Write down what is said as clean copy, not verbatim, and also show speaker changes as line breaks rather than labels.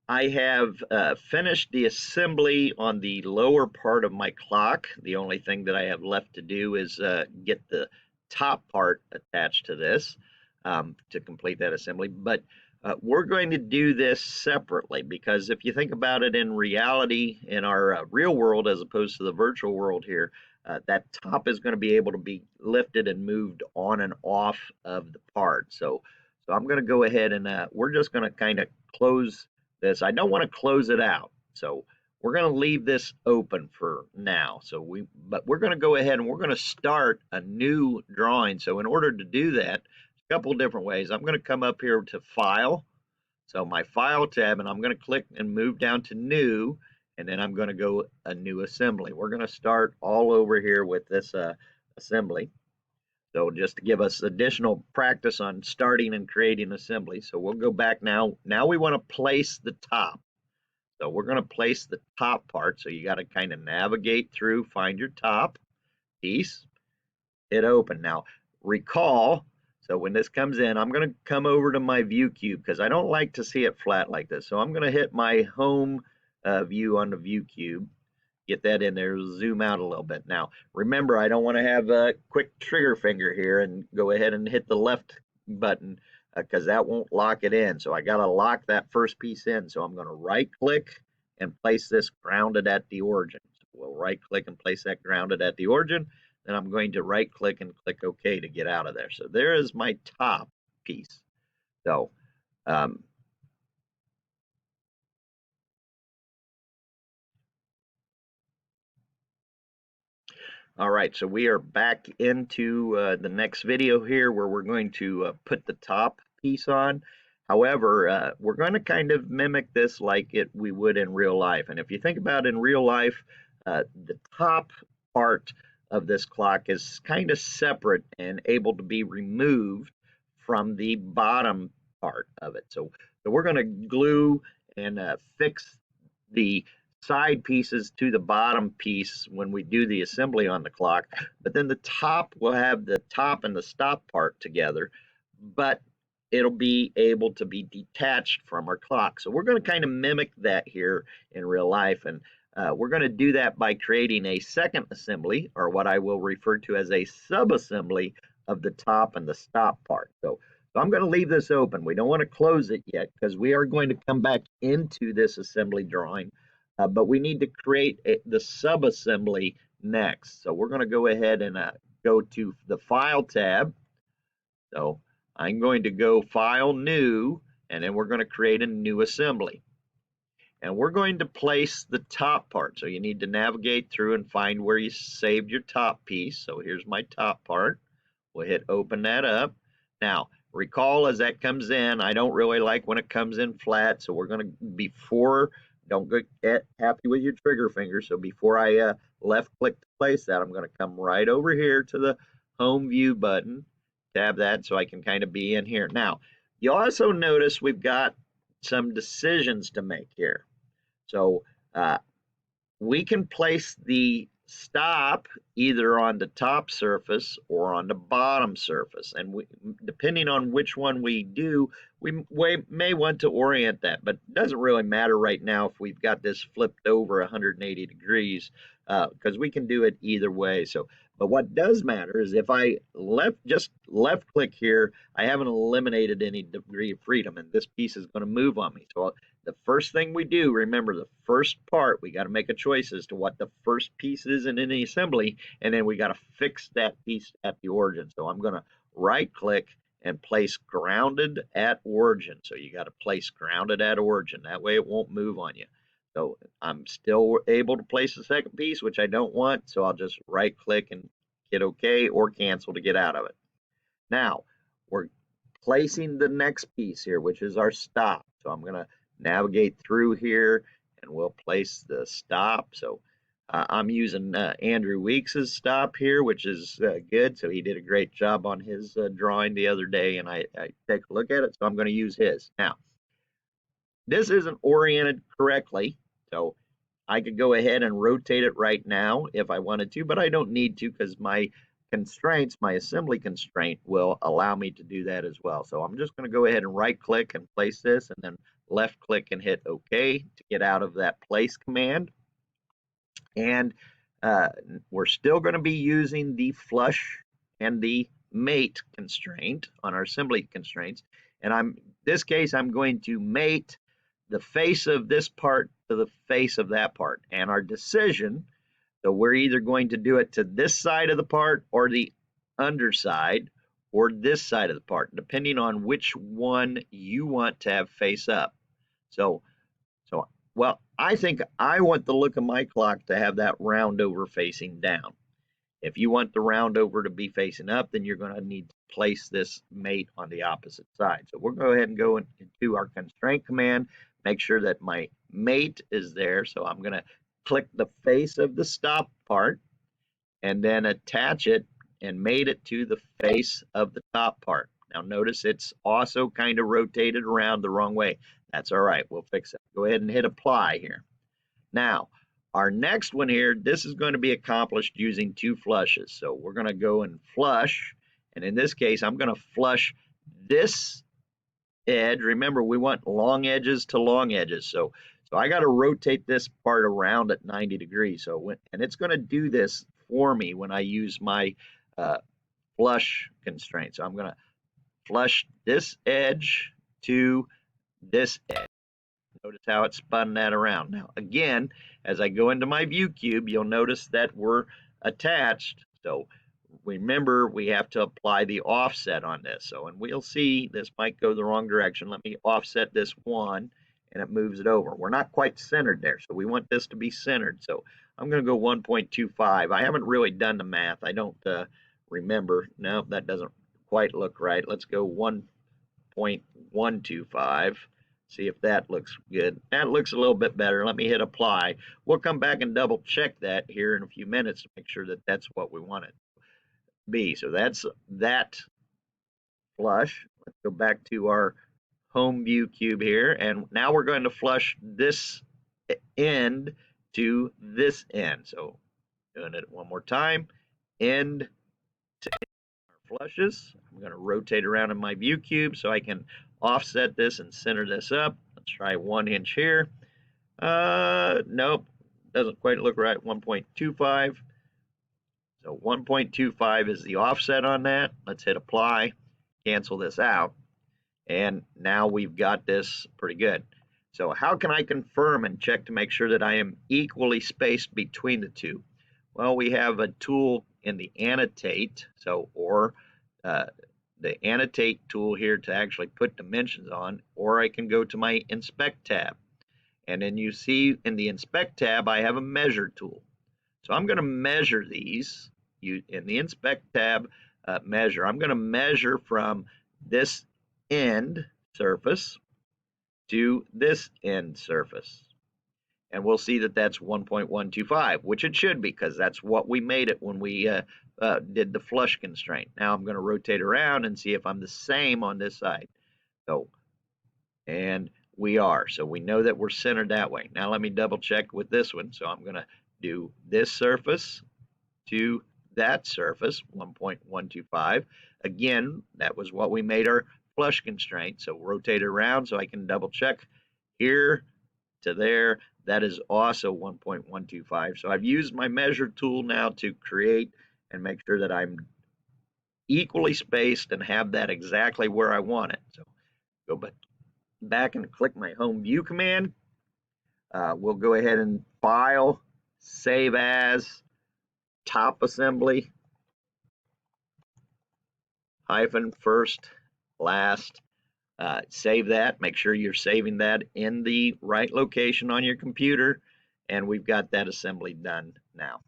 I have finished the assembly on the lower part of my clock. The only thing that I have left to do is get the top part attached to this to complete that assembly. But we're going to do this separately because if you think about it in reality, in our real world as opposed to the virtual world here, that top is going to be able to be lifted and moved on and off of the part. So I'm going to go ahead and we're just going to kind of close this. I don't want to close it out. So we're going to leave this open for now. But we're going to go ahead and we're going to start a new drawing. So in order to do that, a couple of different ways. I'm going to come up here to File. So my File tab, and I'm going to click and move down to New, and then I'm going to go a new assembly. We're going to start all over here with this assembly. So just to give us additional practice on starting and creating assembly. So we'll go back now. Now we want to place the top. So we're going to place the top part. So you got to kind of navigate through, find your top piece, hit open. Now recall, so when this comes in, I'm going to come over to my view cube because I don't like to see it flat like this. So I'm going to hit my home view on the view cube. Get that in there, zoom out a little bit. Now, remember, I don't want to have a quick trigger finger here and go ahead and hit the left button because that won't lock it in. So I got to lock that first piece in. So I'm going to right click and place this grounded at the origin. So we'll right click and place that grounded at the origin. Then I'm going to right click and click OK to get out of there. So there is my top piece. So all right, so we are back into the next video here where we're going to put the top piece on. However, we're going to kind of mimic this like we would in real life. And if you think about in real life, the top part of this clock is kind of separate and able to be removed from the bottom part of it. So we're going to glue and fix the side pieces to the bottom piece when we do the assembly on the clock, but then the top will have the top and the stop part together, but it'll be able to be detached from our clock. So we're going to kind of mimic that here in real life, and we're going to do that by creating a second assembly, or what I will refer to as a sub-assembly of the top and the stop part. So I'm going to leave this open. We don't want to close it yet because we are going to come back into this assembly drawing. But we need to create the sub-assembly next. So we're going to go ahead and go to the File tab. So I'm going to go File, New, and then we're going to create a new assembly. And we're going to place the top part. So you need to navigate through and find where you saved your top piece. So here's my top part. We'll hit open that up. Now, recall as that comes in, I don't really like when it comes in flat. So we're going to, don't get happy with your trigger finger. So before I left click to place that, I'm going to come right over here to the home view button, tab that so I can kind of be in here. Now, you also notice we've got some decisions to make here. So we can place the stop either on the top surface or on the bottom surface, and depending on which one we do, we may want to orient that, but it doesn't really matter right now if we've got this flipped over 180 degrees because we can do it either way. So but what does matter is if I just left click here, I haven't eliminated any degree of freedom, and this piece is going to move on me. So the first thing we do, remember the first part, we got to make a choice as to what the first piece is in any assembly, and then we got to fix that piece at the origin. So I'm going to right click and place grounded at origin. So you got to place grounded at origin. That way it won't move on you. So I'm still able to place the second piece, which I don't want. So I'll just right click and hit OK or cancel to get out of it. Now we're placing the next piece here, which is our stop. So I'm going to navigate through here and we'll place the stop. So I'm using Andrew Weeks's stop here, which is good. So he did a great job on his drawing the other day, and I take a look at it. So I'm going to use his. Now, this isn't oriented correctly, so I could go ahead and rotate it right now if I wanted to, but I don't need to because my constraints, my assembly constraint will allow me to do that as well. So I'm just going to go ahead and right click and place this and then left click and hit OK to get out of that place command. And we're still going to be using the flush and the mate constraint on our assembly constraints. And this case, I'm going to mate the face of this part to the face of that part. And our decision, so we're either going to do it to this side of the part or the underside or this side of the part, depending on which one you want to have face up. So well, I think I want the look of my clock to have that round over facing down. If you want the round over to be facing up, then you're going to need to place this mate on the opposite side. So we'll go ahead and go into our constraint command, make sure that my mate is there. So I'm going to click the face of the stop part and then attach it and mate it to the face of the top part. Now notice it's also kind of rotated around the wrong way. That's all right, we'll fix it. Go ahead and hit apply here. Now, our next one here, this is going to be accomplished using two flushes. So we're going to go and flush, and in this case, I'm going to flush this edge. Remember, we want long edges to long edges. So I got to rotate this part around at 90 degrees. And it's going to do this for me when I use my flush constraint. So I'm going to flush this edge to this edge. Notice how it spun that around. Now, again, as I go into my view cube, you'll notice that we're attached. So remember, we have to apply the offset on this. So, and we'll see this might go the wrong direction. Let me offset this one, and it moves it over. We're not quite centered there, so we want this to be centered. So I'm going to go 1.25. I haven't really done the math. I don't remember. No, that doesn't quite look right. Let's go 1.125. See if that looks good. That looks a little bit better. Let me hit apply. We'll come back and double check that here in a few minutes to make sure that that's what we want it to be. So that's that flush. Let's go back to our home view cube here, and now we're going to flush this end to this end. So doing it one more time, end to end. Our flushes. I'm going to rotate around in my view cube so I can offset this and center this up. Let's try 1 inch here. Nope, doesn't quite look right. 1.25. So 1.25 is the offset on that. Let's hit apply, cancel this out, and now we've got this pretty good. So how can I confirm and check to make sure that I am equally spaced between the two? Well, we have a tool in the annotate, or the annotate tool here to actually put dimensions on, or I can go to my inspect tab. And then you see in the inspect tab, I have a measure tool. So I'm going to measure these. In the inspect tab, measure. I'm going to measure from this end surface to this end surface. And we'll see that that's 1.125, which it should be, because that's what we made it when we did the flush constraint. Now I'm going to rotate around and see if I'm the same on this side. So, and we are. So we know that we're centered that way. Now let me double check with this one. So I'm going to do this surface to that surface, 1.125. Again, that was what we made our flush constraint. So rotate it around so I can double check here to there. That is also 1.125. So I've used my measure tool now to create and make sure that I'm equally spaced and have that exactly where I want it. So go back and click my home view command. We'll go ahead and file, save as, top assembly, hyphen first, last. Save that. Make sure you're saving that in the right location on your computer, and we've got that assembly done now.